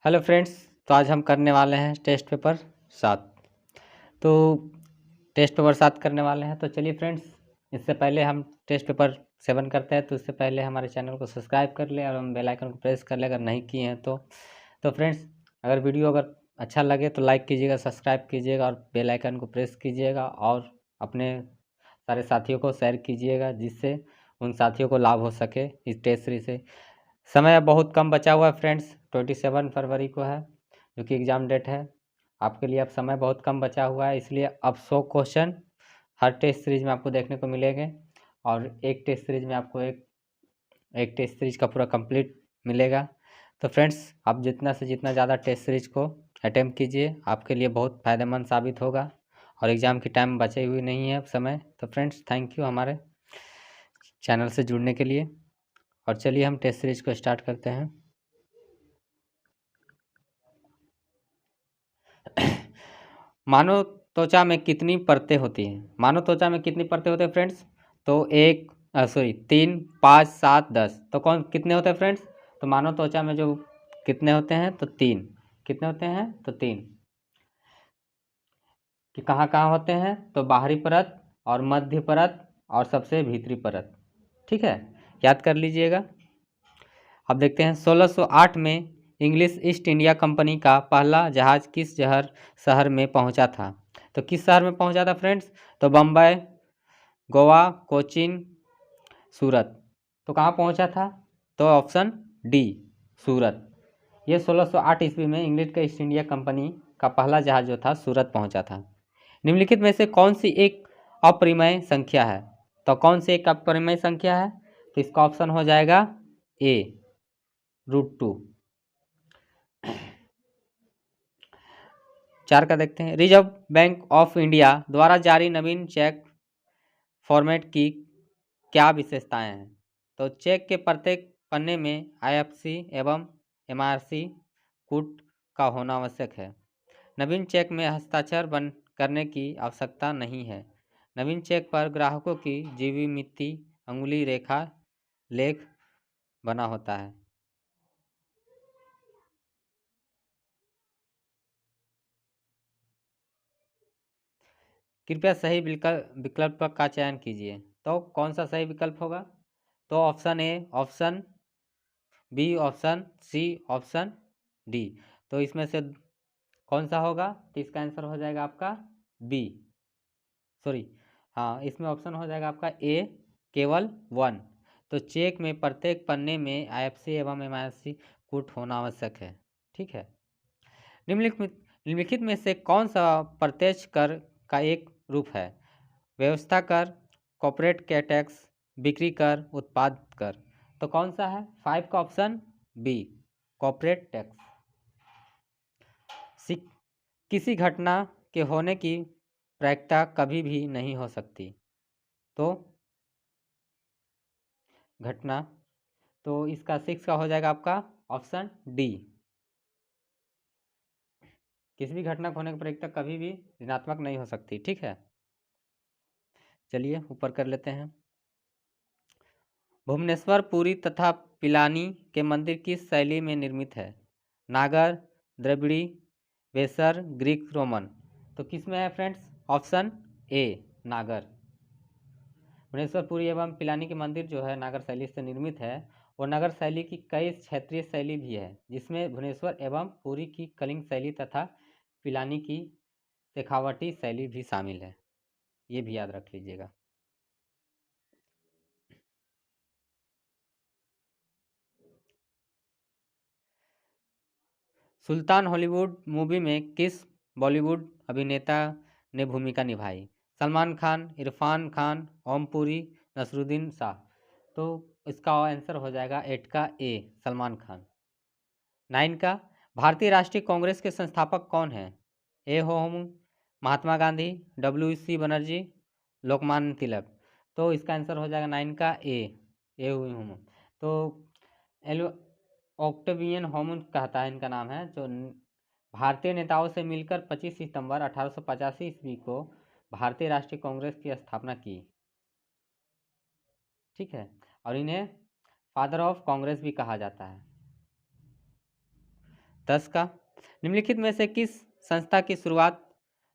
Hello friends. तो आज हम करने वाले हैं टेस्ट पेपर 7। तो टेस्ट पेपर 7 करने वाले हैं। तो चलिए फ्रेंड्स, इससे पहले हम टेस्ट पेपर 7 करते हैं तो इससे पहले हमारे चैनल को सब्सक्राइब कर ले और हम बेल आइकन को प्रेस कर ले अगर नहीं किए हैं तो फ्रेंड्स, अगर वीडियो अच्छा लगे तो लाइक कीजिएगा, सब्सक्राइब कीजिएगा और बेल आइकन को प्रेस कीजिएगा और अपने सारे साथियों को शेयर कीजिएगा जिससे उन साथियों को लाभ हो सके इस टेस्ट सीरीज से। समय अब बहुत कम बचा हुआ है फ्रेंड्स, 27 फरवरी को है जो कि एग्ज़ाम डेट है। आपके लिए अब समय बहुत कम बचा हुआ है, इसलिए अब 100 क्वेश्चन हर टेस्ट सीरीज में आपको देखने को मिलेंगे और एक टेस्ट सीरीज में आपको एक टेस्ट सीरीज का पूरा कंप्लीट मिलेगा। तो फ्रेंड्स, आप जितना से जितना ज़्यादा टेस्ट सीरीज को अटेम्प्ट कीजिए, आपके लिए बहुत फ़ायदेमंद साबित होगा और एग्ज़ाम की टाइम बचे हुई नहीं है समय। तो फ्रेंड्स, थैंक यू हमारे चैनल से जुड़ने के लिए। और चलिए हम टेस्ट सीरीज को स्टार्ट करते हैं। मानव त्वचा में कितनी परतें होती हैं? मानव त्वचा में कितनी परतें होते हैं फ्रेंड्स? तो 3, 5, 7, 10। तो कौन कितने होते हैं फ्रेंड्स? तो मानव त्वचा में जो कितने होते हैं? तो 3। कितने होते हैं? तो 3। कि कहाँ कहाँ होते हैं? तो बाहरी परत और मध्य परत और सबसे भीतरी परत। ठीक है, याद कर लीजिएगा। अब देखते हैं 1608 में इंग्लिश ईस्ट इंडिया कंपनी का पहला जहाज किस शहर में पहुंचा था? तो किस शहर में पहुंचा था फ्रेंड्स? तो बम्बई, गोवा, कोचीन, सूरत। तो कहाँ पहुंचा था? तो ऑप्शन डी, सूरत। ये 1608 ईस्वी में इंग्लिश का ईस्ट इंडिया कंपनी का पहला जहाज जो था सूरत पहुंचा था। निम्नलिखित में से कौन सी एक अपरिमेय संख्या है? तो कौन सी एक अपरिमेय संख्या है? तो इसका ऑप्शन हो जाएगा ए, √2। 4 का देखते हैं। रिजर्व बैंक ऑफ इंडिया द्वारा जारी नवीन चेक फॉर्मेट की क्या विशेषताएं हैं? तो चेक के प्रत्येक पन्ने में आईएफएससी एवं एमआरसी कोड का होना आवश्यक है। नवीन चेक में हस्ताक्षर करने की आवश्यकता नहीं है। नवीन चेक पर ग्राहकों की जीविमिति अंगुली रेखा लेख बना होता है। कृपया सही विकल्प का चयन कीजिए। तो कौन सा सही विकल्प होगा? तो option A, option B, option C, option D. तो इसमें से कौन सा होगा? तो इसका आंसर हो जाएगा आपका बी, सॉरी, हाँ, इसमें ऑप्शन हो जाएगा आपका ए, केवल 1। तो चेक में प्रत्येक पन्ने में आईएफएससी एवं एमआरसी कोड होना आवश्यक है। ठीक है। निम्नलिखित में से कौन सा प्रत्यक्ष कर का एक रूप है? व्यवस्था कर, कॉर्पोरेट के टैक्स, बिक्री कर, उत्पाद कर। तो कौन सा है? 5 का ऑप्शन बी, कॉर्पोरेट टैक्स। किसी घटना के होने की प्रायिकता कभी भी नहीं हो सकती। तो घटना, तो इसका 6 का हो जाएगा आपका ऑप्शन डी। किसी भी घटना को होने की प्रायिकता कभी भी ऋणात्मक नहीं हो सकती। ठीक है, चलिए ऊपर कर लेते हैं। भुवनेश्वर, पुरी तथा पिलानी के मंदिर किस शैली में निर्मित है? नागर, द्रविड़ी, वेसर, ग्रीक, रोमन। तो किस में है फ्रेंड्स? ऑप्शन ए, नागर। भुवनेश्वर, पुरी एवं पिलानी के मंदिर जो है नागर शैली से निर्मित है। और नगर शैली की कई क्षेत्रीय शैली भी है जिसमें भुवनेश्वर एवं पुरी की कलिंग शैली तथा पिलानी की शेखावटी शैली भी शामिल है। ये भी याद रख लीजिएगा। सुल्तान हॉलीवुड मूवी में किस बॉलीवुड अभिनेता ने भूमिका निभाई? सलमान खान, इरफान खान, ओम पुरी, नसरुद्दीन शाह। तो इसका आंसर हो जाएगा 8 का ए, सलमान खान। 9 का, भारतीय राष्ट्रीय कांग्रेस के संस्थापक कौन हैं? ए होम महात्मा गांधी, WC बनर्जी, लोकमान्य तिलक। तो इसका आंसर हो जाएगा 9 का ए होम। तो एलो ऑक्टेवियन होम कहता है, इनका नाम है, जो भारतीय नेताओं से मिलकर 25 सितंबर 1885 ईस्वी को भारतीय राष्ट्रीय कांग्रेस की स्थापना की। ठीक है, और इन्हें फादर ऑफ कांग्रेस भी कहा जाता है। 10 का निम्नलिखित में से किस संस्था की शुरुआत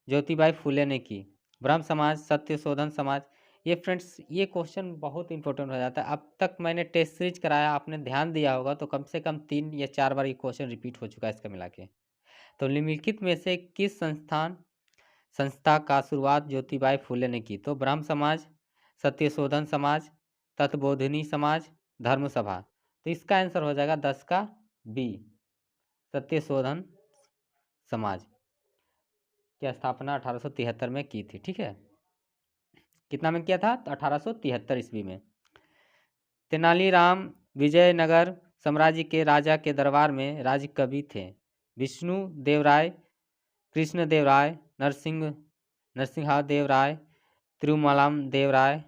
ज्योतिबाई फुले ने की? ब्रह्म समाज, सत्य शोधन समाज। ये फ्रेंड्स ये क्वेश्चन बहुत इंपॉर्टेंट हो जाता है। अब तक मैंने टेस्ट सीरीज कराया, आपने ध्यान दिया होगा तो कम से कम 3 या 4 बार ये क्वेश्चन रिपीट हो चुका है इसका मिला के। तो निम्नलिखित में से किस संस्था का शुरुआत ज्योतिबाई फुले ने की? तो ब्रह्म समाज, सत्य शोधन समाज, तत्वबोधिनी समाज, धर्म सभा। तो इसका आंसर हो जाएगा 10 का बी, सत्य शोधन समाज की स्थापना 1873 में की थी। ठीक है, कितना में किया था? 1873 ईस्वी में। तेनालीराम विजयनगर साम्राज्य के राजा के दरबार में राज्य कवि थे। विष्णु देवराय, कृष्ण देवराय, नरसिंहा देवराय, तिरुमलाम देवराय।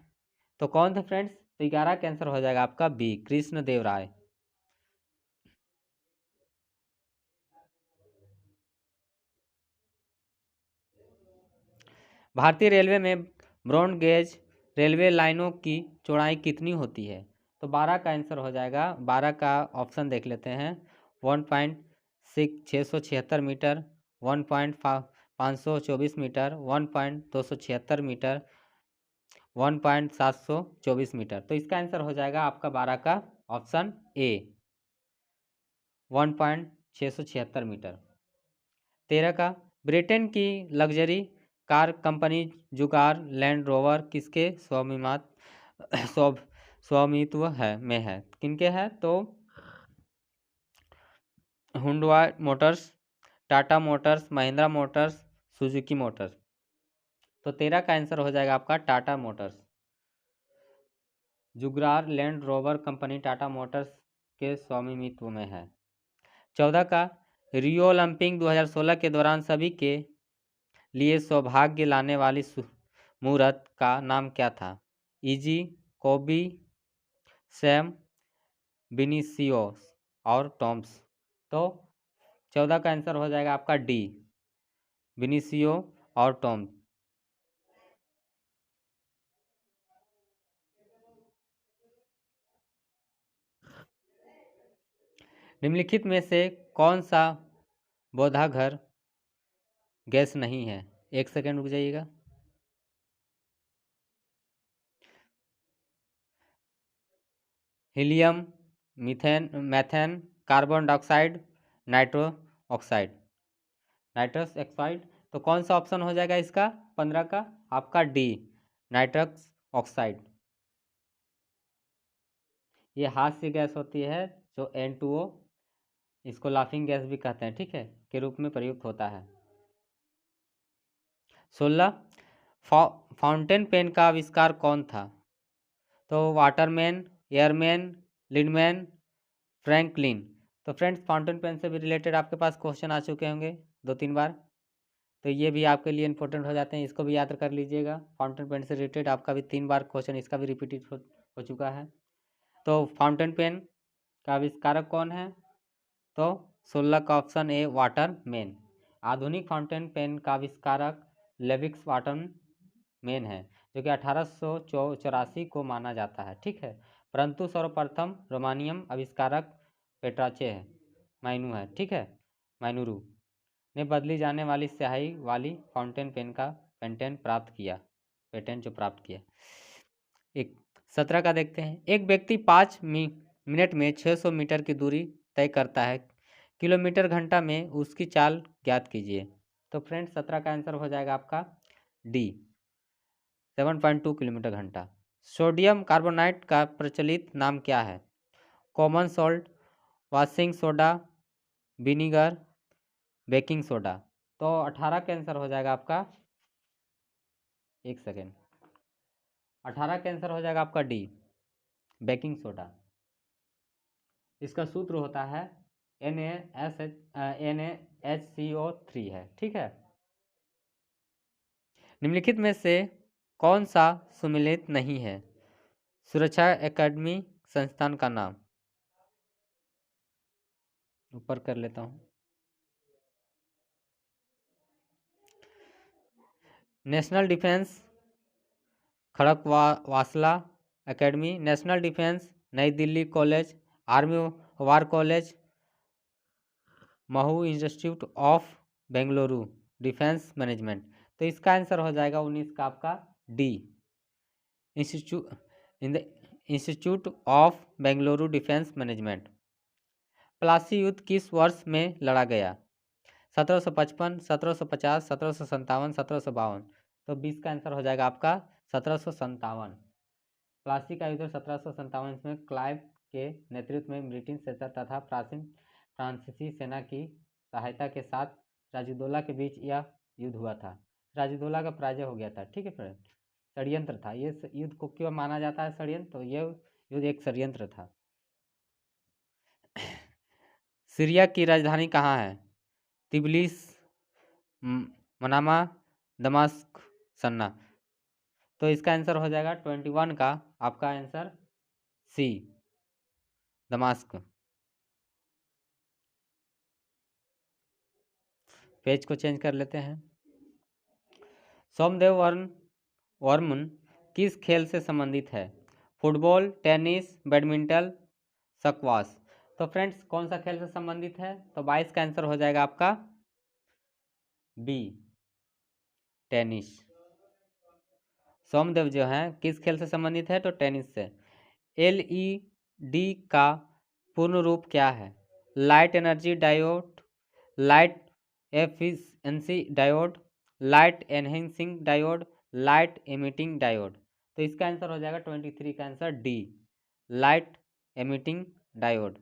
तो कौन थे फ्रेंड्स? तो 11 का आंसर हो जाएगा आपका बी, कृष्ण देवराय। भारतीय रेलवे में ब्रॉड गेज रेलवे लाइनों की चौड़ाई कितनी होती है? तो 12 का आंसर हो जाएगा। 12 का ऑप्शन देख लेते हैं। 1.676 मीटर, 1.524 मीटर, 1.276 मीटर, 1.724 मीटर। तो इसका आंसर हो जाएगा आपका 12 का ऑप्शन ए, 1.676 मीटर। 13 का ब्रिटेन की luxury car company Jaguar Land Rover किसके स्वामित्व में है? किनके है? तो Hyundai Motors, Tata Motors, Mahindra Motors, Suzuki Motors. तो 13 का आंसर हो जाएगा आपका Tata Motors. Jaguar Land Rover company Tata Motors के स्वामित्व में है। 14 का रियो ओलंपिक 2016 के दौरान सभी के लिए सौभाग्य लाने वाली मूर्त का नाम क्या था? इजी, कोबी, सैम, विनीसियोस और टॉम्स। तो 14 का आंसर हो जाएगा आपका डी, विनीसियो और टॉम। निम्नलिखित में से कौन सा बौद्धाघर गैस नहीं है? 1 सेकेंड रुक जाइएगा। Helium, methane, carbon dioxide, nitrous oxide. तो कौन सा ऑप्शन हो जाएगा इसका 15 का? आपका डी, नाइट्रस ऑक्साइड। ये हास्य गैस होती है जो N2O, इसको लाफिंग गैस भी कहते हैं, ठीक है, के रूप में प्रयुक्त होता है। 16 फाउंटेन पेन का आविष्कार कौन था? तो वाटरमैन, एयरमैन, लिंडमैन, फ्रैंकलिन। तो फ्रेंड्स फाउंटेन पेन से भी रिलेटेड आपके पास क्वेश्चन आ चुके होंगे 2-3 बार, तो ये भी आपके लिए इंपॉर्टेंट हो जाते हैं, इसको भी याद कर लीजिएगा। फाउंटेन पेन से रिलेटेड आपका भी 3 बार क्वेश्चन इसका भी रिपीटेड हो चुका है। तो फाउंटेन पेन का आविष्कारक कौन है? तो 16 का ऑप्शन ए, वाटरमैन। आधुनिक फाउंटेन पेन का आविष्कारक लेविक्स वाटरमैन है, जो कि 1884 को माना जाता है, ठीक है। परंतु सर्वप्रथम रोमानियम आविष्कारक पेट्राचे है, माइनू है, ठीक है, माइनूरू ने बदली जाने वाली स्याही वाली फाउंटेन पेन का पेटेंट जो प्राप्त किया। एक 17 का देखते हैं। एक व्यक्ति 5 मिनट में 600 मीटर की दूरी तय करता है, किलोमीटर घंटा में उसकी चाल ज्ञात कीजिए। तो फ्रेंड्स 17 का आंसर हो जाएगा आपका डी, 7.2 किलोमीटर घंटा। सोडियम कार्बोनाइट का प्रचलित नाम क्या है? Common salt, washing soda, vinegar, baking soda. तो 18 का आंसर हो जाएगा आपका, 1 सेकेंड, 18 का आंसर हो जाएगा आपका डी, बेकिंग सोडा। इसका सूत्र होता है NaHCO3 है, ठीक है। निम्नलिखित में से कौन सा सम्मिलित नहीं है? सुरक्षा एकेडमी संस्थान का नाम ऊपर कर लेता हूँ। National defence Khadakwasla academy, national defence Nai Delhi college, army war college, Mhow institute of Bengaluru defence management. तो इसका आंसर हो जाएगा 19 का आपका D, institute in the institute of Bengaluru defence management. Plassey युद्ध किस वर्ष में लड़ा गया? 1755, 1750, 1757, 1752। तो 20 का आंसर हो जाएगा आपका 1757। प्लासी का युद्ध 1757 में क्लाइव के नेतृत्व में ब्रिटिश सेना तथा प्राचीन फ्रांसीसी सेना की सहायता के साथ राजदौला के बीच यह युद्ध हुआ था। राजदौला का पराजय हो गया था। ठीक है फ्रेंड, षड्यंत्र था ये। युद्ध को क्यों माना जाता है षड्यंत्र? तो ये युद्ध एक षड्यंत्र था। सीरिया की राजधानी कहाँ है? तिबलिस, मनामा, दमास्क, सन्ना। तो इसका आंसर हो जाएगा 21 का आपका आंसर सी, दमास्क। पेज को चेंज कर लेते हैं। सोमदेव वर्मन किस खेल से संबंधित है? Football, tennis, badminton, squash. तो फ्रेंड्स कौन सा खेल से संबंधित है? तो 22 का आंसर हो जाएगा आपका बी, टेनिस। सोमदेव जो है किस खेल से संबंधित है? तो टेनिस से। LED का पूर्ण रूप क्या है? Light energy diode, light efficiency diode, light enhancing diode, light emitting diode. तो इसका आंसर हो जाएगा 23 का answer D, light emitting diode.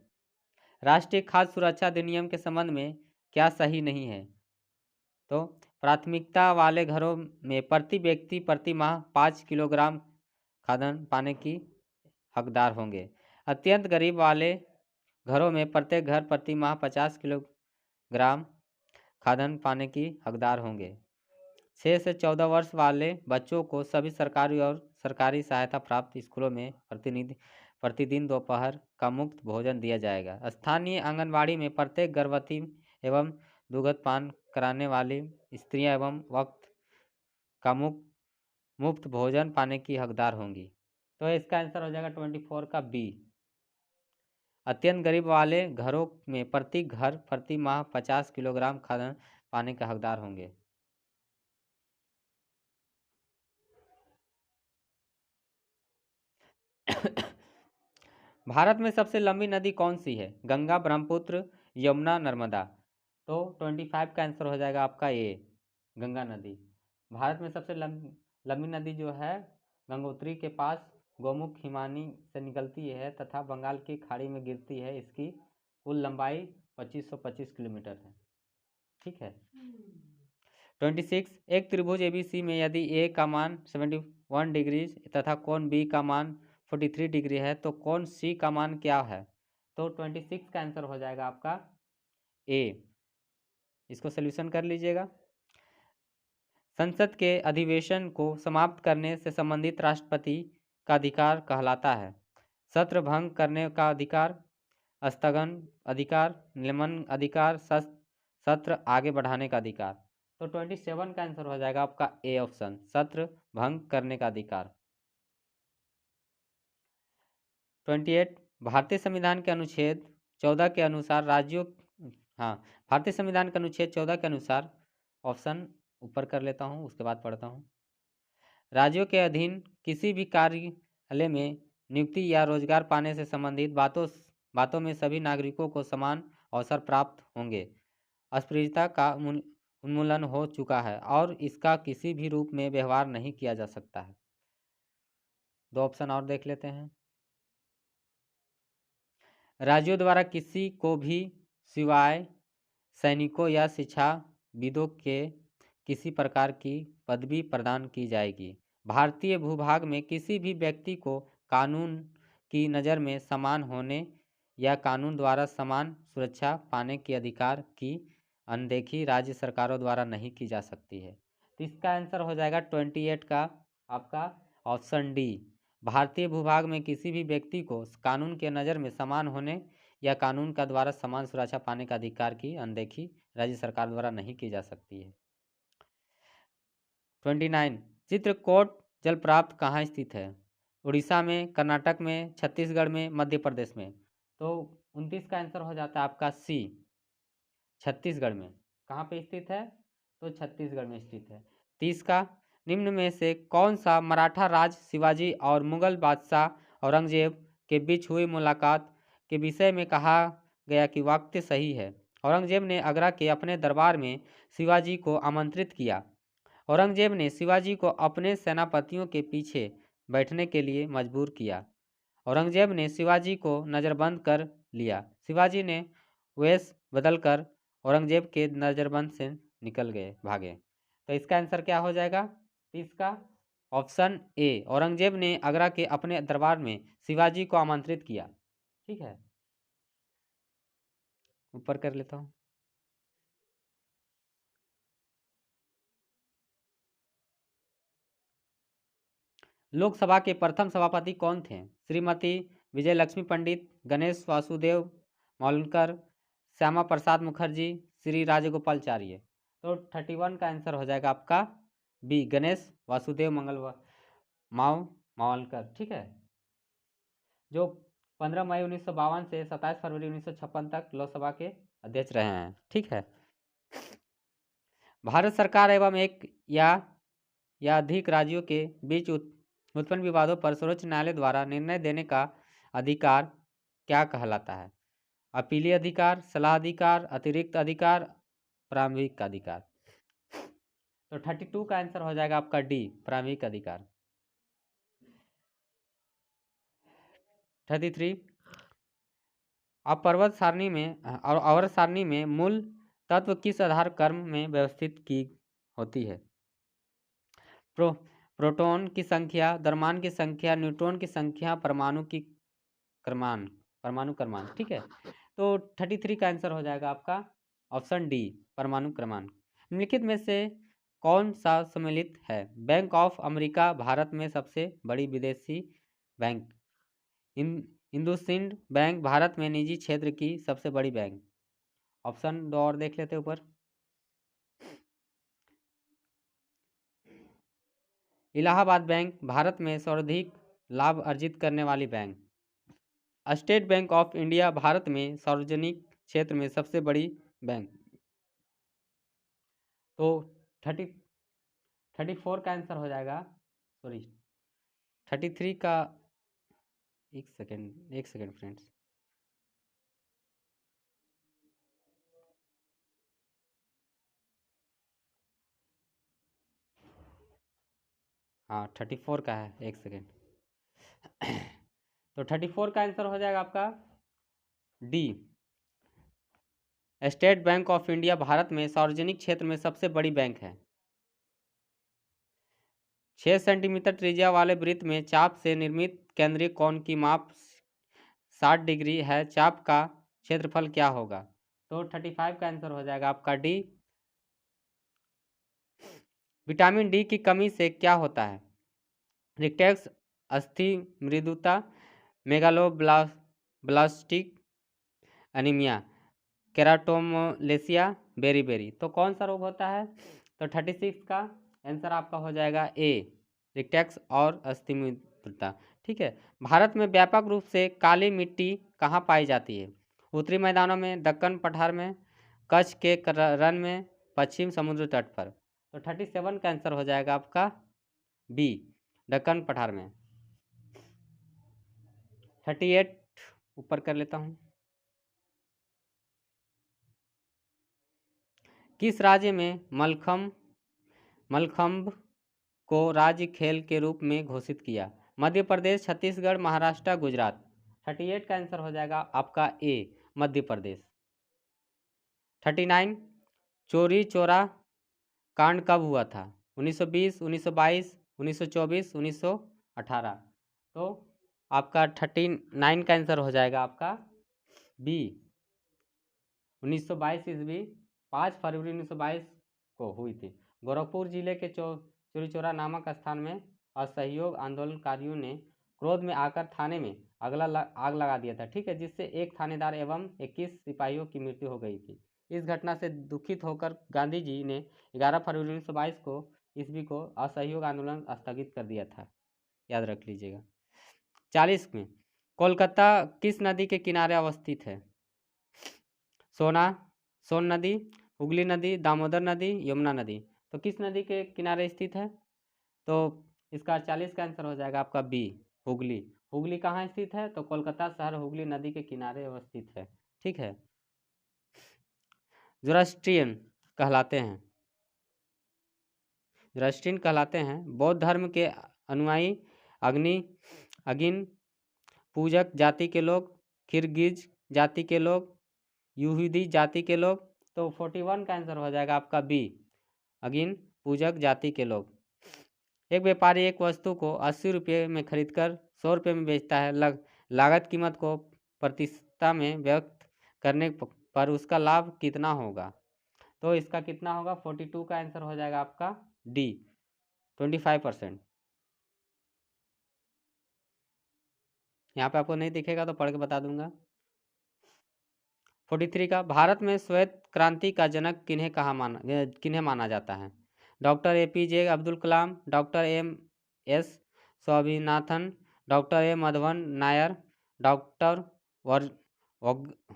राष्ट्रीय खाद्य सुरक्षा अधिनियम के संबंध में क्या सही नहीं है? तो प्राथमिकता वाले घरों में प्रति व्यक्ति प्रति माह 5 किलोग्राम खाद्यान्न पाने की हकदार होंगे। अत्यंत गरीब वाले घरों में प्रत्येक घर प्रति माह 50 किलोग्राम खाद्यान्न पाने की हकदार होंगे। 6 से 14 वर्ष वाले बच्चों को सभी सरकारी और सरकारी सहायता प्राप्त स्कूलों में प्रतिदिन दोपहर का मुफ्त भोजन दिया जाएगा। स्थानीय आंगनबाड़ी में प्रत्येक गर्भवती एवं दुग्धपान कराने वाली स्त्रियां एवं वक्त का मुफ्त भोजन पाने की हकदार होंगी। तो इसका आंसर हो जाएगा 24 का बी, अत्यंत गरीब वाले घरों में प्रति घर प्रति माह 50 किलोग्राम खाद्यान्न पाने के हकदार होंगे। भारत में सबसे लंबी नदी कौन सी है? गंगा, ब्रह्मपुत्र, यमुना, नर्मदा। तो 25 का आंसर हो जाएगा आपका ए, गंगा नदी। भारत में सबसे लंबी नदी जो है गंगोत्री के पास गोमुख हिमानी से निकलती है तथा बंगाल की खाड़ी में गिरती है। इसकी कुल लंबाई 2525 किलोमीटर है। ठीक है। 26, एक त्रिभुज ABC में यदि ए का मान 71 डिग्री तथा कोण बी का मान 43 डिग्री है तो कोण सी का मान क्या है? तो 26 का आंसर हो जाएगा आपका ए। इसको सोल्यूशन कर लीजिएगा। संसद के अधिवेशन को समाप्त करने से संबंधित राष्ट्रपति का अधिकार कहलाता है? सत्र भंग करने का अधिकार, स्थगन अधिकार, निलंबन अधिकार, सत्र आगे बढ़ाने का अधिकार। तो 27 का आंसर हो जाएगा आपका ए ऑप्शन, सत्र भंग करने का अधिकार। 28, भारतीय संविधान के अनुच्छेद 14 के अनुसार राज्यों भारतीय संविधान के अनुच्छेद 14 के अनुसार, ऑप्शन ऊपर कर लेता हूँ उसके बाद पढ़ता हूँ। राज्यों के अधीन किसी भी कार्यालय में नियुक्ति या रोजगार पाने से संबंधित बातों में सभी नागरिकों को समान अवसर प्राप्त होंगे। अस्पृश्यता का उन्मूलन हो चुका है और इसका किसी भी रूप में व्यवहार नहीं किया जा सकता है। 2 ऑप्शन और देख लेते हैं। राज्यों द्वारा किसी को भी सिवाय सैनिकों या शिक्षाविदों के किसी प्रकार की पदवी प्रदान की जाएगी। भारतीय भूभाग में किसी भी व्यक्ति को कानून की नज़र में समान होने या कानून द्वारा समान सुरक्षा पाने के अधिकार की अनदेखी राज्य सरकारों द्वारा नहीं की जा सकती है। तो इसका आंसर हो जाएगा 28 का आपका ऑप्शन डी। भारतीय भूभाग में किसी भी व्यक्ति को कानून के नज़र में समान होने या कानून का द्वारा समान सुरक्षा पाने का अधिकार की अनदेखी राज्य सरकार द्वारा नहीं की जा सकती है। 29, चित्रकूट जलप्रपात कहाँ स्थित है? उड़ीसा में, कर्नाटक में, छत्तीसगढ़ में, मध्य प्रदेश में। तो 29 का आंसर हो जाता है आपका सी, छत्तीसगढ़ में। कहाँ पे स्थित है? तो छत्तीसगढ़ में स्थित है। 30 का, निम्न में से कौन सा मराठा राज शिवाजी और मुगल बादशाह औरंगजेब के बीच हुई मुलाकात के विषय में कहा गया कि वाक्य सही है? औरंगजेब ने आगरा के अपने दरबार में शिवाजी को आमंत्रित किया। औरंगजेब ने शिवाजी को अपने सेनापतियों के पीछे बैठने के लिए मजबूर किया। औरंगजेब ने शिवाजी को नज़रबंद कर लिया। शिवाजी ने वेश बदलकर औरंगजेब के नज़रबंद से निकल गए, भागे। तो इसका आंसर क्या हो जाएगा? 30 का ऑप्शन ए, औरंगजेब ने आगरा के अपने दरबार में शिवाजी को आमंत्रित किया। ठीक है, ऊपर कर लेता हूँ। लोकसभा के प्रथम सभापति कौन थे? श्रीमती विजय लक्ष्मी पंडित, गणेश वासुदेव मावलंकर, श्यामा प्रसाद मुखर्जी, श्री राजगोपालचार्य। तो 31 का आंसर हो जाएगा आपका बी, गणेश वासुदेव मावलंकर। ठीक है, जो 15 मई 1952 से 27 फरवरी 1956 तक लोकसभा के अध्यक्ष रहे हैं। ठीक है, भारत सरकार एवं एक या अधिक राज्यों के बीच उत्पन्न विवादों पर सर्वोच्च न्यायालय द्वारा निर्णय देने का अधिकार क्या कहलाता है? अपीलीय अधिकार, सलाह अधिकार, अतिरिक्त अधिकार, प्रारंभिक अधिकार। तो 32 का आंसर हो जाएगा आपका डी, प्रारंभिक अधिकार। 33, अब पर्वत सारणी में और आवर्त सारणी में मूल तत्व किस आधार क्रम में व्यवस्थित की होती है? प्रोटॉन की संख्या, द्रव्यमान की संख्या, न्यूट्रॉन की संख्या, परमाणु क्रमांक। ठीक है, तो 33 का आंसर हो जाएगा आपका ऑप्शन डी, परमाणु क्रमांक। निम्नलिखित में से कौन सा सम्मिलित है? बैंक ऑफ अमेरिका भारत में सबसे बड़ी विदेशी बैंक। इंडसइंड बैंक भारत में निजी क्षेत्र की सबसे बड़ी बैंक। ऑप्शन दो और देख लेते ऊपर। इलाहाबाद बैंक भारत में सर्वाधिक लाभ अर्जित करने वाली bank. State bank of India Bharat में सार्वजनिक क्षेत्र में सबसे बड़ी बैंक। तो 34 का आंसर हो जाएगा, सॉरी 33 का, एक सेकेंड फ्रेंड्स। हाँ 34 का है, एक सेकेंड। तो 34 का आंसर हो जाएगा आपका D, state bank of India Bharat में सार्वजनिक क्षेत्र में सबसे बड़ी बैंक है। 6 सेंटीमीटर त्रिज्या वाले वृत्त में चाप से निर्मित केंद्रीय कोण की माप 60 डिग्री है। चाप का क्षेत्रफल क्या होगा? तो 35 का आंसर हो जाएगा आपका डी। विटामिन डी की कमी से क्या होता है? रिकेट्स, अस्थि मृदुता, मेगालोब्लास्टिक एनीमिया, केराटोमलेसिया, बेरीबेरी। तो कौन सा रोग होता है? तो 36 का आंसर आपका हो जाएगा ए, रिकेट्स और अस्थि मृदुता। ठीक है, भारत में व्यापक रूप से काली मिट्टी कहाँ पाई जाती है? उत्तरी मैदानों में, दक्कन पठार में, कच्छ के रन में, पश्चिम समुद्र तट पर। तो 37 का आंसर हो जाएगा आपका बी, दक्कन पठार में। 38 ऊपर कर लेता हूँ। किस राज्य में मलखंभ को राज्य खेल के रूप में घोषित किया? मध्य प्रदेश, छत्तीसगढ़, महाराष्ट्र, गुजरात। 38 का आंसर हो जाएगा आपका ए, मध्य प्रदेश। 39, चोरी चोरा कांड कब हुआ था? 1920, 1922, 1924, 1918। तो आपका 39 का आंसर हो जाएगा आपका बी, 1922 ईस्वी, 5 फरवरी 1922 को हुई थी। गोरखपुर जिले के चोरी चोरा नामक स्थान में असहयोग आंदोलनकारियों ने क्रोध में आकर थाने में आग लगा दिया था। ठीक है, जिससे एक थानेदार एवं 21 सिपाहियों की मृत्यु हो गई थी। इस घटना से दुखित होकर गांधी जी ने 11 फरवरी 1922 को ईस्वी को असहयोग आंदोलन स्थगित कर दिया था, याद रख लीजिएगा। 40 में कोलकाता किस नदी के किनारे अवस्थित है? सोन नदी, हुगली नदी, दामोदर नदी, यमुना नदी। तो किस नदी के किनारे स्थित है? तो इसका 48 का आंसर हो जाएगा आपका बी, हुगली। हुगली कहाँ स्थित है? तो कोलकाता शहर हुगली नदी के किनारे अवस्थित है। ठीक है। ज़ोरास्ट्रियन कहलाते हैं, ज़ोरास्ट्रियन कहलाते हैं बौद्ध धर्म के अनुयायी, अगिन पूजक जाति के लोग, किर्गिज जाति के लोग, यहूदी जाति के लोग। तो 41 का आंसर हो जाएगा आपका बी, अगिन पूजक जाति के लोग। एक व्यापारी एक वस्तु को 80 रुपये में खरीदकर 100 रुपये में बेचता है। लागत कीमत को प्रतिशतता में व्यक्त करने पर उसका लाभ कितना होगा? तो इसका कितना होगा? 42 का आंसर हो जाएगा आपका डी, 25%। यहाँ पे आपको नहीं दिखेगा तो पढ़ के बता दूंगा। 43 का, भारत में श्वेत क्रांति का जनक किन्हें माना जाता है? Doctor APJ Abdul Kalam, doctor MS Swaminathan, doctor A Madhavan Nair, doctor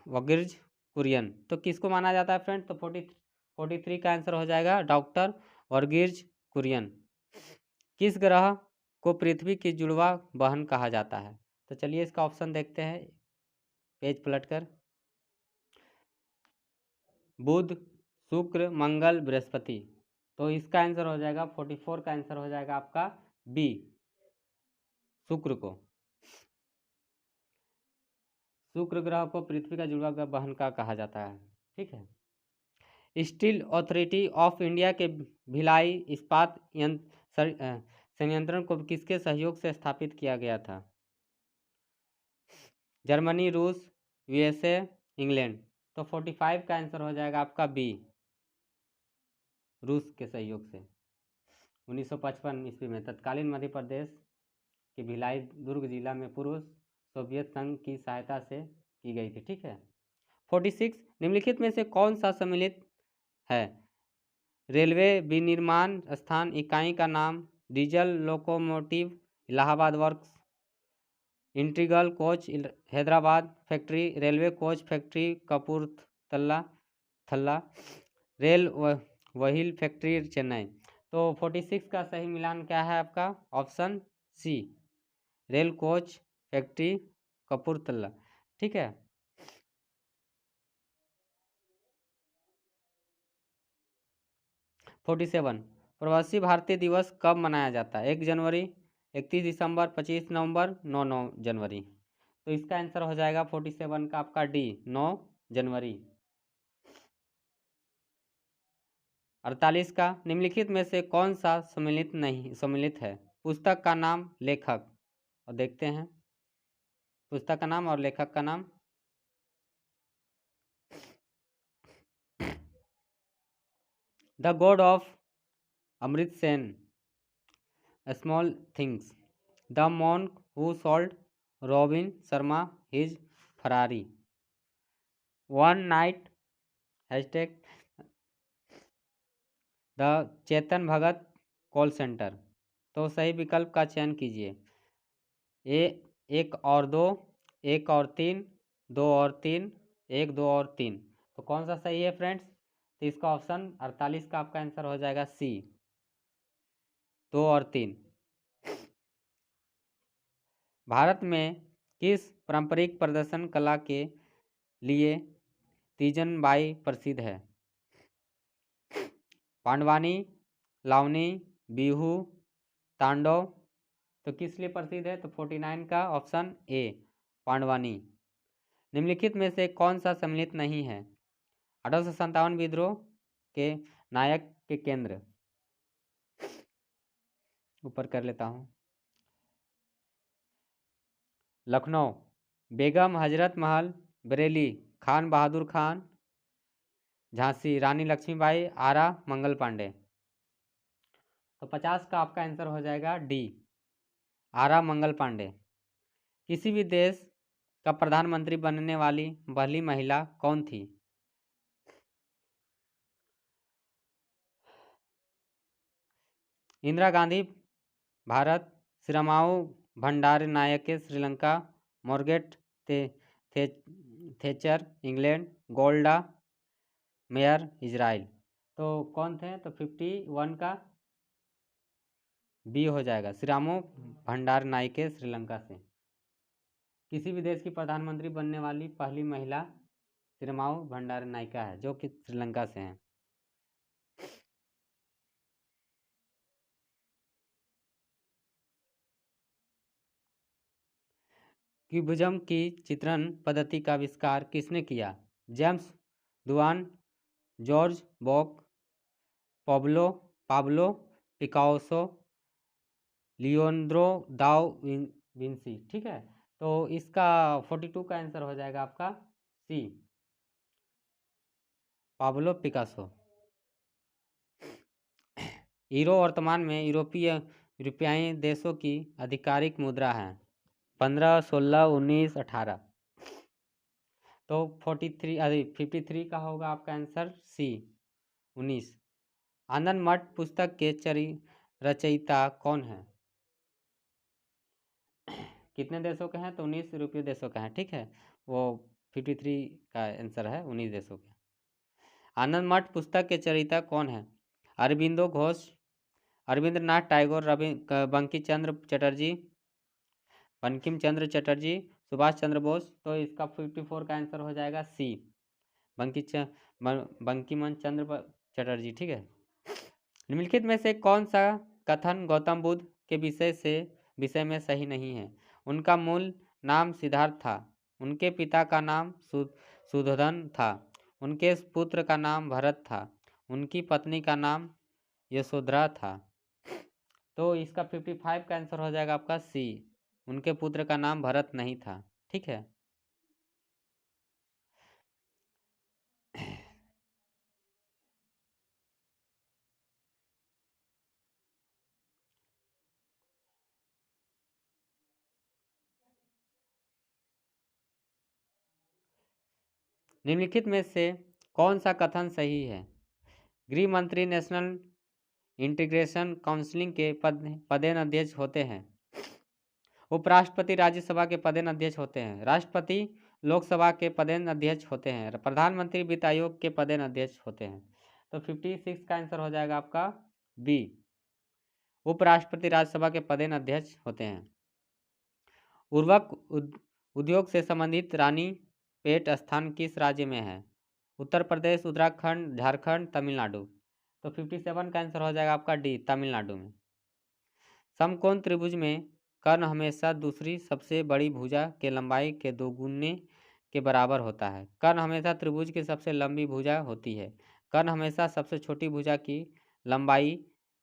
Varghese Kurien. तो किसको माना जाता है फ्रेंड? तो 43 का आंसर हो जाएगा डॉक्टर वर्गीज कुरियन। किस ग्रह को पृथ्वी की जुड़वा बहन कहा जाता है? तो चलिए इसका ऑप्शन देखते हैं पेज पलटकर। बुध, शुक्र, मंगल, बृहस्पति। तो इसका आंसर हो जाएगा 44 का आंसर हो जाएगा आपका बी, शुक्र को। शुक्र ग्रह को पृथ्वी का जुड़वा बहन का कहा जाता है। ठीक है। स्टील अथॉरिटी ऑफ इंडिया के भिलाई इस्पात संयंत्र को किसके सहयोग से स्थापित किया गया था? जर्मनी, रूस, USA, इंग्लैंड। तो 45 का आंसर हो जाएगा आपका बी, रूस के सहयोग से। 1955 ईस्वी में तत्कालीन मध्य प्रदेश के भिलाई दुर्ग जिला में पूर्व सोवियत संघ की सहायता से की गई थी। ठीक है। 46, निम्नलिखित में से कौन सा सम्मिलित है? रेलवे विनिर्माण स्थान इकाई का नाम, diesel locomotive Allahabad works, integral coach Hyderabad factory, railway coach factory Kapurthala, rail wheel factory Chennai. तो 46 का सही मिलान क्या है आपका? Option C, rail coach factory Kapurthala. ठीक है। (47) प्रवासी भारतीय दिवस कब मनाया जाता है? 1 जनवरी, 31 दिसंबर, 25 नवंबर, 9 जनवरी। तो इसका आंसर हो जाएगा 47 का आपका डी, 9 जनवरी। 48 का, निम्नलिखित में से कौन सा सम्मिलित है? पुस्तक का नाम, लेखक। और देखते हैं पुस्तक का नाम और लेखक का नाम। The god of Amrit Sen, small things, the monk who sold Robin Sharma his Ferrari, one night, hashtag the Chetan Bhagat call centre. तो सही विकल्प का चयन कीजिए। एक और दो, एक और तीन, दो और तीन, एक, दो और तीन। तो कौन सा सही है फ्रेंड्स? तो इसका ऑप्शन 48 का आपका आंसर हो जाएगा सी, 2 और 3। भारत में किस पारंपरिक प्रदर्शन कला के लिए तीजनबाई प्रसिद्ध है? पांडवानी, लावनी, बिहू, तांडव। तो किस लिए प्रसिद्ध है? तो 49 का ऑप्शन ए, पांडवानी। निम्नलिखित में से कौन सा सम्मिलित नहीं है? 1857 विद्रोह के नायक के केंद्र। ऊपर कर लेता हूँ। लखनऊ, बेगम हजरत महल, बरेली, खान बहादुर खान, झांसी रानी लक्ष्मीबाई, आरा मंगल पांडे। तो 50 का आपका आंसर हो जाएगा डी, आरा मंगल पांडे। किसी भी देश का प्रधानमंत्री बनने वाली पहली महिला कौन थी? Indira Gandhi Bharat, Sirimavo Bandaranaike Sri Lanka, Margaret Thatcher England, Golda Meir Israel. तो कौन थे? तो 51 का बी हो जाएगा, श्रीरामो भंडार नाइके श्रीलंका से। किसी भी देश की प्रधानमंत्री बनने वाली पहली महिला श्रीरामो भंडार नाइका है, जो कि श्रीलंका से हैं। क्यूबिज्म की चित्रण पद्धति का आविष्कार किसने किया? जेम्स दुआन, जॉर्ज बॉक, Pablo Picasso, Leonardo da Vinci. ठीक है, तो इसका 42 का आंसर हो जाएगा आपका सी, पाब्लो पिकासो। यूरो वर्तमान में यूरोपीय देशों की आधिकारिक मुद्रा है। 15, 16, 19, 18। तो 53 का होगा आपका आंसर सी, 19। आनंद मठ पुस्तक के रचयिता कौन है? कितने देशों के हैं? तो 19 यूरोपीय देशों का है। ठीक है, वो 53 का आंसर है, 19 देशों के। आनंद मठ पुस्तक के रचयिता कौन है? अरविंदो घोष, रविंद्रनाथ टैगोर, बंकिम चंद्र चटर्जी, बंकिम चंद्र चटर्जी, सुभाष चंद्र बोस। तो इसका 54 का आंसर हो जाएगा सी, बंकिम चंद्र चटर्जी। ठीक है, निम्नलिखित में से कौन सा कथन गौतम बुद्ध के विषय में सही नहीं है? उनका मूल नाम सिद्धार्थ था, उनके पिता का नाम सुधोधन था, उनके पुत्र का नाम भरत था, उनकी पत्नी का नाम यशोधरा था। तो इसका 55 का आंसर हो जाएगा आपका सी, उनके पुत्र का नाम भरत नहीं था। ठीक है, निम्नलिखित में से कौन सा कथन सही है? गृह मंत्री नेशनल इंटीग्रेशन काउंसिल के पदेन अध्यक्ष होते हैं। उपराष्ट्रपति राज्यसभा के पदेन अध्यक्ष होते हैं। राष्ट्रपति लोकसभा के पदेन अध्यक्ष होते हैं। प्रधानमंत्री वित्त आयोग के पदेन अध्यक्ष होते हैं। तो 56 का आंसर हो जाएगा आपका बी, उपराष्ट्रपति राज्यसभा के पदेन अध्यक्ष होते हैं। उर्वरक उद्योग से संबंधित रानी पेट स्थान किस राज्य में है? उत्तर प्रदेश, उत्तराखंड, झारखंड, तमिलनाडु। तो 57 का आंसर हो जाएगा आपका डी, तमिलनाडु में। समकोण त्रिभुज में कर्ण हमेशा दूसरी सबसे बड़ी भुजा के लंबाई के 2 गुने के बराबर होता है। कर्ण हमेशा त्रिभुज की सबसे लंबी भुजा होती है। कर्ण हमेशा सबसे छोटी भुजा की लंबाई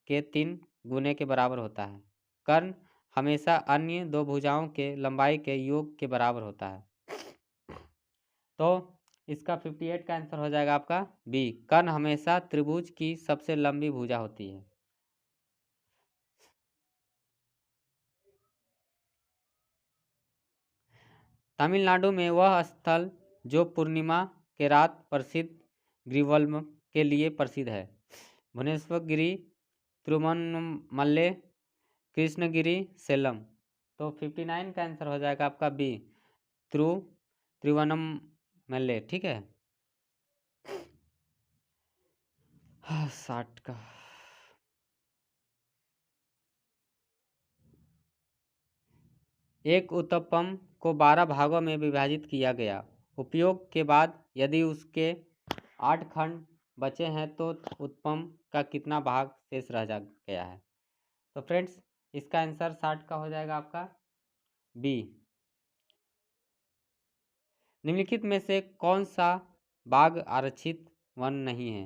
के 3 गुने के बराबर होता है। कर्ण हमेशा अन्य 2 भुजाओं के लंबाई के योग के बराबर होता है। तो इसका 58 का आंसर हो जाएगा आपका बी, कर्ण हमेशा त्रिभुज की सबसे लंबी भुजा होती है। तमिलनाडु में वह स्थल जो पूर्णिमा के रात प्रसिद्ध ग्रिवल्म के लिए प्रसिद्ध है। भुवनेश्वरगिरी, तिरुवन्नमले, कृष्णगिरी, सेलम। तो 59 का आंसर हो जाएगा आपका बी, तिरुवन्नमले। ठीक है, 60 का। एक उत्तपम को 12 भागों में विभाजित किया गया। उपयोग के बाद यदि उसके 8 खंड बचे हैं तो उत्तपम का कितना भाग शेष रह जा गया है? तो फ्रेंड्स, इसका आंसर 60 का हो जाएगा आपका बी। निम्नलिखित में से कौन सा बाघ आरक्षित वन नहीं है?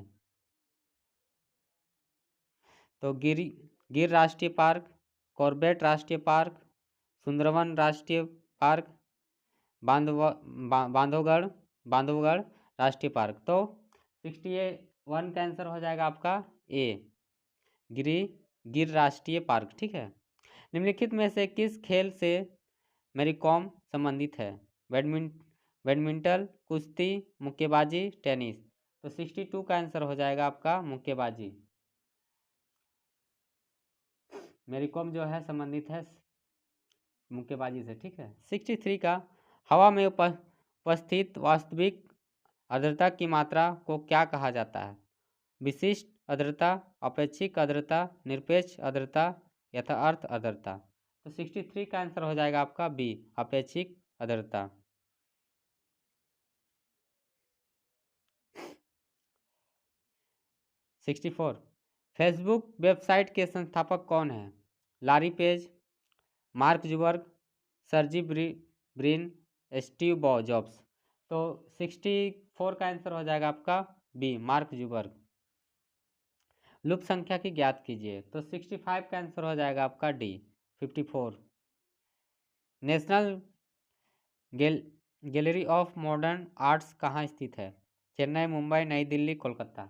तो गिर राष्ट्रीय पार्क, कॉर्बेट राष्ट्रीय पार्क, सुंदरवन राष्ट्रीय पार्क, बांधवगढ़ राष्ट्रीय पार्क। तो 61 का आंसर हो जाएगा आपका ए, गिर राष्ट्रीय पार्क। ठीक है, निम्नलिखित में से किस खेल से मैरी कॉम संबंधित है? बैडमिंटन, कुश्ती, मुक्केबाजी, टेनिस। तो 62 का आंसर हो जाएगा आपका मुक्केबाजी। मैरी कॉम जो है संबंधित है मुक्केबाजी से। ठीक है, 63 का हवा में उपस्थित वास्तविक आर्द्रता की मात्रा को क्या कहा जाता है? विशिष्ट आर्द्रता, अपेक्षिक आर्द्रता, निरपेक्ष आर्द्रता, यथार्थ आर्द्रता। तो 63 का आंसर हो जाएगा आपका बी, अपेक्षिक आर्द्रता। 64 फेसबुक वेबसाइट के संस्थापक कौन है? Larry Page, Mark Zuckerberg, Sergey Brin, Steve Jobs. तो 64 का आंसर हो जाएगा आपका बी, मार्क जुबर्ग। लुप संख्या की ज्ञात कीजिए। तो 65 का आंसर हो जाएगा आपका D, 54। National gallery of modern arts कहाँ स्थित है? चेन्नई, मुंबई, नई दिल्ली, कोलकाता।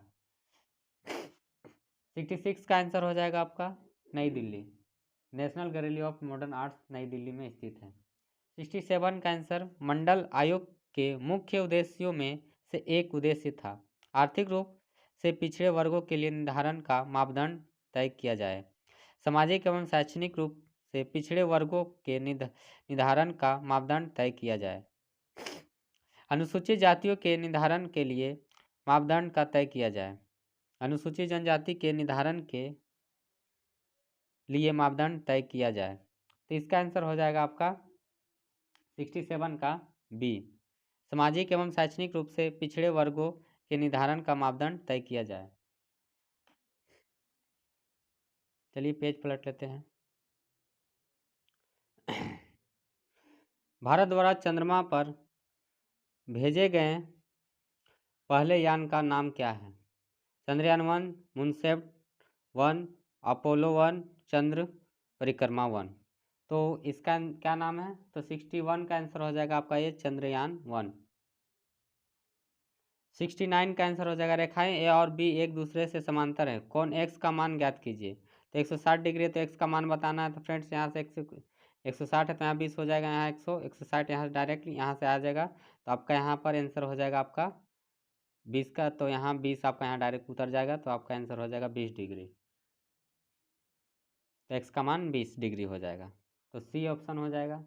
66 का आंसर हो जाएगा आपका नई Delhi. National gallery of modern arts नई दिल्ली में स्थित है। 67 का आंसर, मंडल आयोग के मुख्य उद्देश्यों में से एक उद्देश्य था आर्थिक रूप से पिछड़े वर्गों के लिए निर्धारण का मापदंड तय किया जाए। सामाजिक एवं शैक्षणिक रूप से पिछड़े वर्गों के निर्धारण का मापदंड तय किया जाए। अनुसूचित जातियों के निर्धारण के लिए मापदंड का तय किया जाए। अनुसूचित जनजाति के निर्धारण के लिए मापदंड तय किया जाए। तो इसका आंसर हो जाएगा आपका 67 का बी, सामाजिक एवं शैक्षणिक रूप से पिछड़े वर्गों के निर्धारण का मापदंड तय किया जाए। चलिए पेज पलट लेते हैं। भारत द्वारा चंद्रमा पर भेजे गए पहले यान का नाम क्या है? चंद्रयान 1, मूनसेप्ट 1, अपोलो 1, चंद्र परिक्रमा 1। तो इसका क्या नाम है? तो 61 का आंसर हो जाएगा आपका ये चंद्रयान 1। 69 का आंसर हो जाएगा, रेखाएं ए और बी एक दूसरे से समांतर है, कौन एक्स का मान ज्ञात कीजिए। तो 160 डिग्री है तो एक्स का मान बताना है। तो फ्रेंड्स यहाँ से 160 है तो यहाँ 20 हो जाएगा, यहाँ 160 यहाँ से डायरेक्टली यहाँ से आ जाएगा। तो आपका यहाँ पर आंसर हो जाएगा आपका 20 का, तो यहाँ 20 आपका यहाँ डायरेक्ट उतर जाएगा, तो आपका आंसर हो जाएगा 20 डिग्री। तो एक्स का मान 20 डिग्री हो जाएगा, तो सी ऑप्शन हो जाएगा।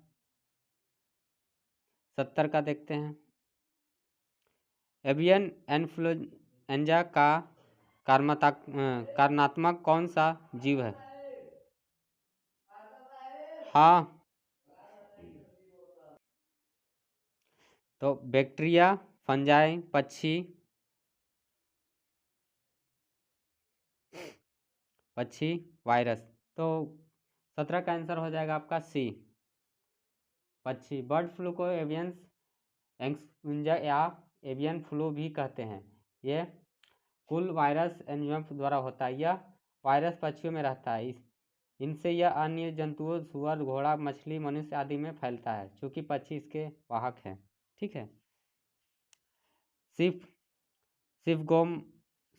70 का देखते हैं। एवियन इन्फ्लुएंजा का कारणात्मक कौन सा जीव है? हाँ, तो बैक्टीरिया, फंजाई, पक्षी, वायरस। तो 17 का आंसर हो जाएगा आपका सी, पक्षी। बर्ड फ्लू को एवियन इन्फ्लुएंजा या एवियन फ्लू भी कहते हैं। ये कुल वायरस एन्वम्प द्वारा होता है। यह वायरस पक्षियों में रहता है, इनसे यह अन्य जंतुओं, सुअर, घोड़ा, मछली, मनुष्य आदि में फैलता है, क्योंकि पक्षी इसके वाहक हैं। ठीक है।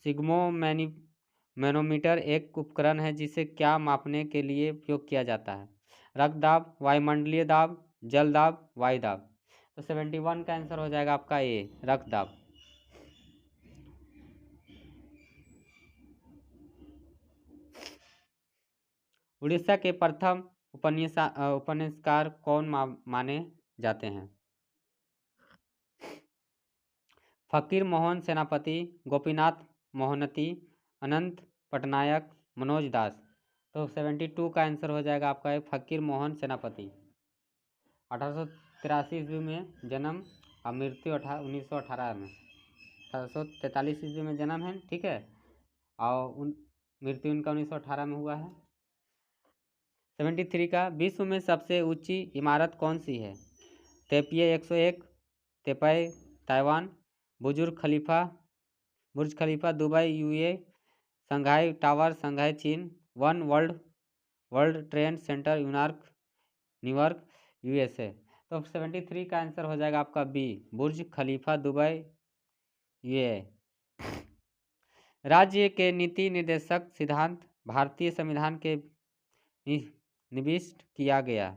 सिग्मो मैनोमीटर एक उपकरण है जिसे क्या मापने के लिए उपयोग किया जाता है? रक्त दाब, वायुमंडलीय दाब, जल दाब, वायु दाब। तो 71 का आंसर हो जाएगा आपका ए, रक्त दाब। उड़ीसा के प्रथम उपन्यासकार कौन माने जाते हैं? फकीर मोहन सेनापति, गोपीनाथ मोहनती, अनंत पटनायक, मनोज दास। तो 72 का आंसर हो जाएगा आपका फकीर मोहन सेनापति। 1883 ईस्वी में जन्म और मृत्यु 1918 में। 1843 ईस्वी में जन्म है, ठीक है, और मृत्यु उनका 1918 में हुआ है। 73 का, विश्व में सबसे ऊंची इमारत कौन सी है? तेपिये 101, तेपई ताइवान, बुर्ज खलीफा दुबई यूए, संघाई टावर संघाई चीन, one world trade centre New York USA. तो 73 का आंसर हो जाएगा आपका बी, बुर्ज खलीफा दुबई यूए। राज्य के नीति निर्देशक सिद्धांत भारतीय संविधान के निविष्ट किया गया।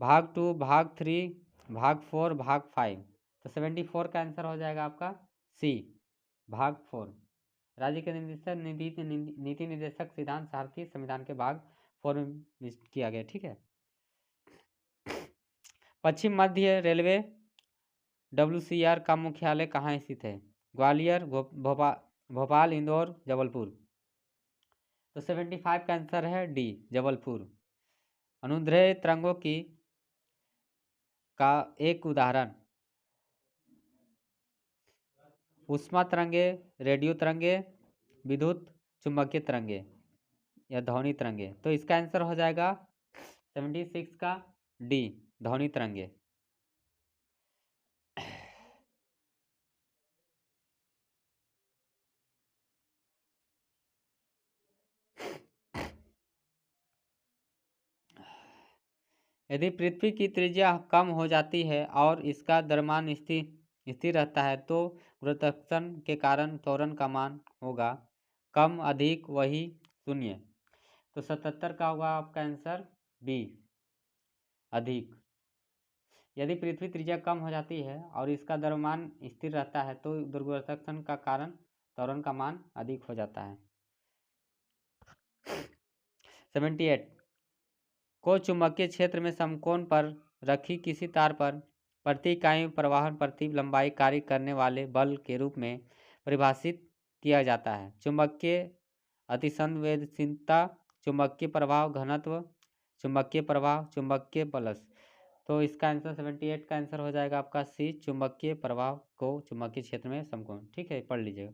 भाग 2, भाग 3, भाग 4, भाग 5। तो 74 का आंसर हो जाएगा आपका सी, भाग 4। राज्य के नीति निर्देशक सिद्धांत भारतीय संविधान के भाग 4 में निविष्ट किया गया। ठीक है। पश्चिम मध्य रेलवे WCR का मुख्यालय कहाँ स्थित है? ग्वालियर, भोपाल, इंदौर, जबलपुर। तो 75 का आंसर है डी, जबलपुर। अनुदैर्ध्य तरंगों की का एक उदाहरण। ऊष्मा तरंगे, रेडियो तरंगे, विद्युत चुंबकीय तरंगे या ध्वनि तरंगे। तो इसका आंसर हो जाएगा 76 का डी, ध्वनि तरंगे। यदि पृथ्वी की त्रिज्या कम हो जाती है और इसका द्रव्यमान स्थिर रहता है तो गुरुत्वाकर्षण के कारण त्वरण का मान होगा कम, अधिक, वही, शून्य। तो 77 का होगा आपका आंसर बी, अधिक। यदि पृथ्वी त्रिज्या कम हो जाती है और इसका द्रव्यमान स्थिर रहता है तो गुरुत्वाकर्षण का कारण त्वरण का मान अधिक हो जाता है। 78 को चुंबकीय क्षेत्र में समकोण पर रखी किसी तार पर प्रति इकाई प्रवाहन प्रति लंबाई कार्य करने वाले बल के रूप में परिभाषित किया जाता है। चुंबकीय अतिसंवेदनशीलता, चुंबकीय प्रभाव घनत्व, चुंबकीय प्रभाव, चुंबकीय प्लस। तो इसका आंसर 78 का आंसर हो जाएगा आपका सी, चुंबकीय प्रभाव को चुंबकीय क्षेत्र में समकोण। ठीक है, पढ़ लीजिएगा।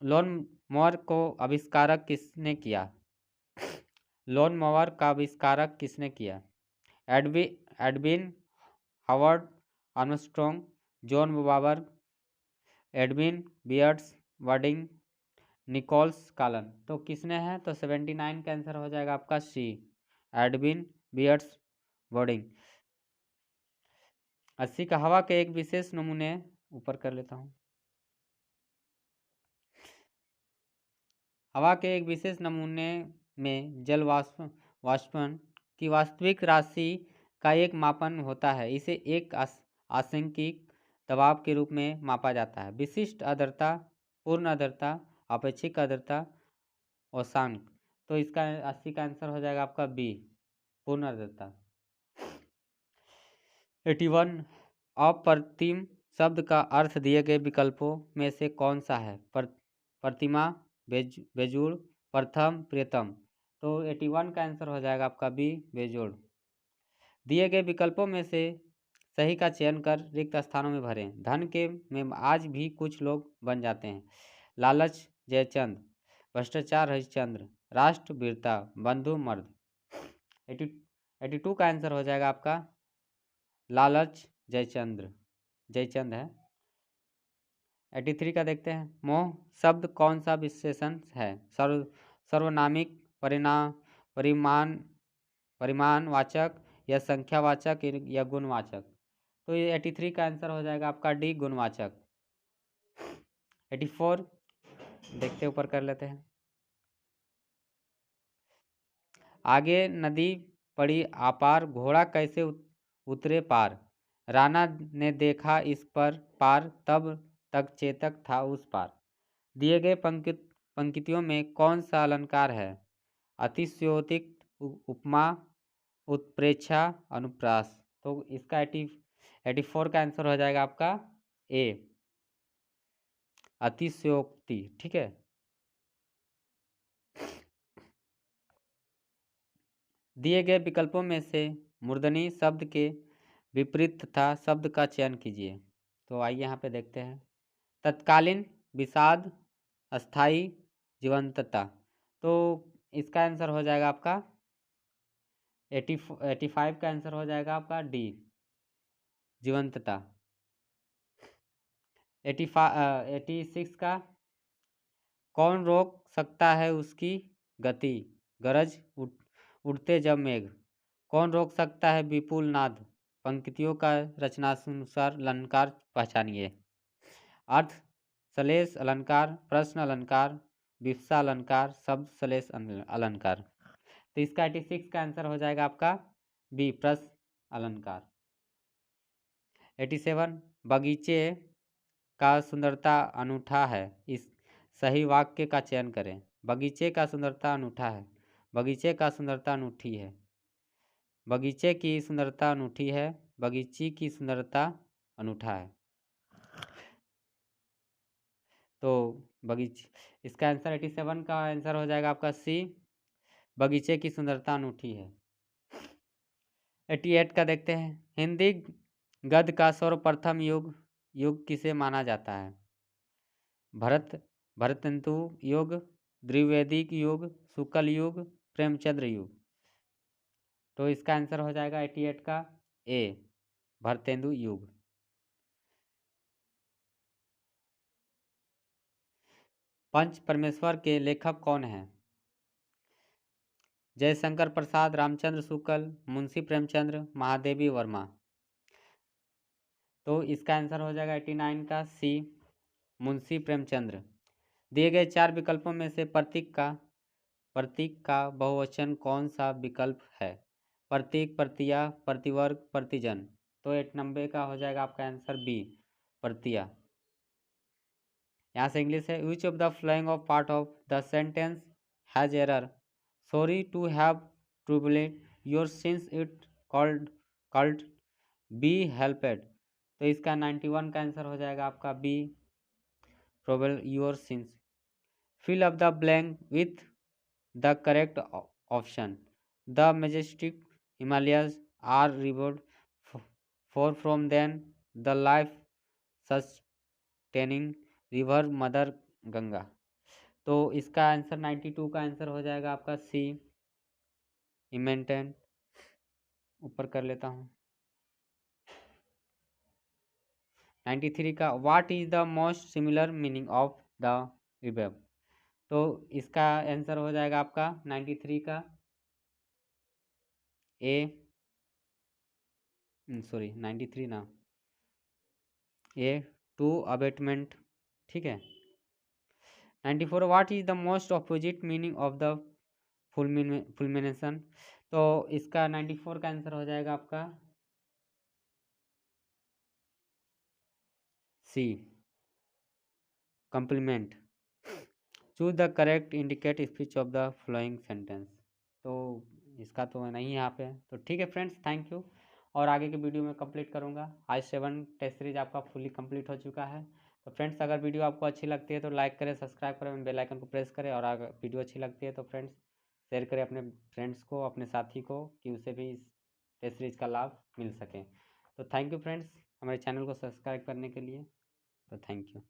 लॉन मोअर को आविष्कारक किसने किया? लॉन मोअर का आविष्कारक किसने किया? एडविन हावर्ड आर्मस्ट्रॉन्ग, जॉन बाबर, एडविन बियर्ड्स वर्डिंग, निकोल्स कालन। तो किसने है? तो 79 का आंसर हो जाएगा आपका सी, एडविन बियर्ड्स वर्डिंग। 80 का हवा के एक विशेष नमूने ऊपर कर लेता हूँ। हवा के एक विशेष नमूने में जल वाष्पन की वास्तविक राशि का एक मापन होता है। इसे एक आंशिक दबाव के रूप में मापा जाता है। विशिष्ट आर्द्रता, पूर्ण आर्द्रता, अपेक्षित आर्द्रता, औशांक। तो इसका 80 का आंसर हो जाएगा आपका बी, पूर्ण आर्द्रता। 81 अप्रतिम शब्द का अर्थ दिए गए विकल्पों में से कौन सा है? प्रतिमा, बेजोड़, प्रथम, प्रियतम। तो 81 का आंसर हो जाएगा आपका बी, बेजोड़। दिए गए विकल्पों में से सही का चयन कर रिक्त स्थानों में भरें। धन के में आज भी कुछ लोग बन जाते हैं। लालच जयचंद, भ्रष्टाचार हरिश्चंद्र, राष्ट्र वीरता, बंधु मर्द। 82 का आंसर हो जाएगा आपका लालच जयचंद है। 83 का देखते हैं। मोह शब्द कौन सा विशेषण है? सर्वनामिक, परिमाणवाचक या संख्यावाचक या गुणवाचक। तो ये 83 का आंसर हो जाएगा आपका डी, गुणवाचक। 84 देखते ऊपर कर लेते हैं। आगे नदी पड़ी अपार, घोड़ा कैसे उतरे पार? राणा ने देखा इस पर पार, तब तक चेतक था उस पार। दिए गए पंक्तियों में कौन सा अलंकार है? अतिशयोक्ति, उपमा, उत्प्रेक्षा, अनुप्रास। तो इसका 84 का आंसर हो जाएगा आपका ए, अतिशयोक्ति। ठीक है। दिए गए विकल्पों में से मूर्धनी शब्द के विपरीत तथा शब्द का चयन कीजिए। तो आइए यहाँ पे देखते हैं। तत्कालीन, विषाद, अस्थाई, जीवंतता। तो इसका आंसर हो जाएगा आपका 85 का आंसर हो जाएगा आपका डी, जीवंतता। 86 का, कौन रोक सकता है उसकी गति? गरज उड़ते जब मेघ। कौन रोक सकता है विपुल नाद? पंक्तियों का रचनानुसार अलंकार पहचानिए। अर्थ सलेश अलंकार, प्रश्न अलंकार, विवक्षा अलंकार, शब्द सलेश अलंकार। तो इसका 86 का आंसर हो जाएगा आपका बी, प्रश्न अलंकार। 87 बगीचे का सुंदरता अनूठा है, इस सही वाक्य का चयन करें। बगीचे का सुंदरता अनूठा है, बगीचे का सुंदरता अनूठी है, बगीचे की सुंदरता अनूठी है, बगीची की सुंदरता अनूठा है। तो बगीचे, इसका आंसर 87 का आंसर हो जाएगा आपका सी, बगीचे की सुंदरता अनूठी है। 88 का देखते हैं, हिंदी गद्य का सर्वप्रथम युग किसे माना जाता है? भरतंतु युग, द्विवेदिक युग, शुक्ल युग, प्रेमचंद्र युग। तो इसका आंसर हो जाएगा 88 का ए, भरतेंदु युग। पंच परमेश्वर के लेखक कौन हैं? जयशंकर प्रसाद, रामचंद्र शुक्ल, मुंशी प्रेमचंद्र, महादेवी वर्मा। तो इसका आंसर हो जाएगा 89 का सी, मुंशी प्रेमचंद्र। दिए गए 4 विकल्पों में से प्रतीक का बहुवचन कौन सा विकल्प है? प्रतीक, प्रतिया, प्रतिवर्ग, प्रतिजन। तो 98 का हो जाएगा आपका आंसर बी, प्रतिया। यहाँ से इंग्लिश है, which of the flowing of part of the sentence has error? Sorry to have ट्रबलेड your sins it called B हेल्पेड। तो इसका 91 का आंसर हो जाएगा आपका B, trouble your sins. Fill up the blank with the correct option. The Majestic Himalayas are revered for from then the life sustaining river mother Ganga. तो इसका answer 92 का answer हो जाएगा आपका सी, इमेंटेन। ऊपर कर लेता हूँ। 93 का, what is the most similar meaning of the rebuff? तो इसका आंसर हो जाएगा आपका 93 का ए, सॉरी 93 ना, ए टू अबेटमेंट, ठीक है। 94, what is the most opposite meaning of the fulmination? तो इसका 94 का आंसर हो जाएगा आपका C, compliment. Choose the correct indicate speech of the following sentence. तो इसका तो नहीं है यहाँ पे। तो ठीक है फ्रेंड्स, थैंक यू। और आगे के वीडियो में कंप्लीट करूँगा। आज 7 टेस्ट सीरीज आपका फुली कंप्लीट हो चुका है। तो फ्रेंड्स, अगर वीडियो आपको अच्छी लगती है तो लाइक करें, सब्सक्राइब करें, बेल आइकन को प्रेस करें। और अगर वीडियो अच्छी लगती है तो फ्रेंड्स शेयर करें अपने फ्रेंड्स को, अपने साथी को, कि उसे भी इस टेस्ट सीरीज का लाभ मिल सके। तो थैंक यू फ्रेंड्स, हमारे चैनल को सब्सक्राइब करने के लिए। तो थैंक यू।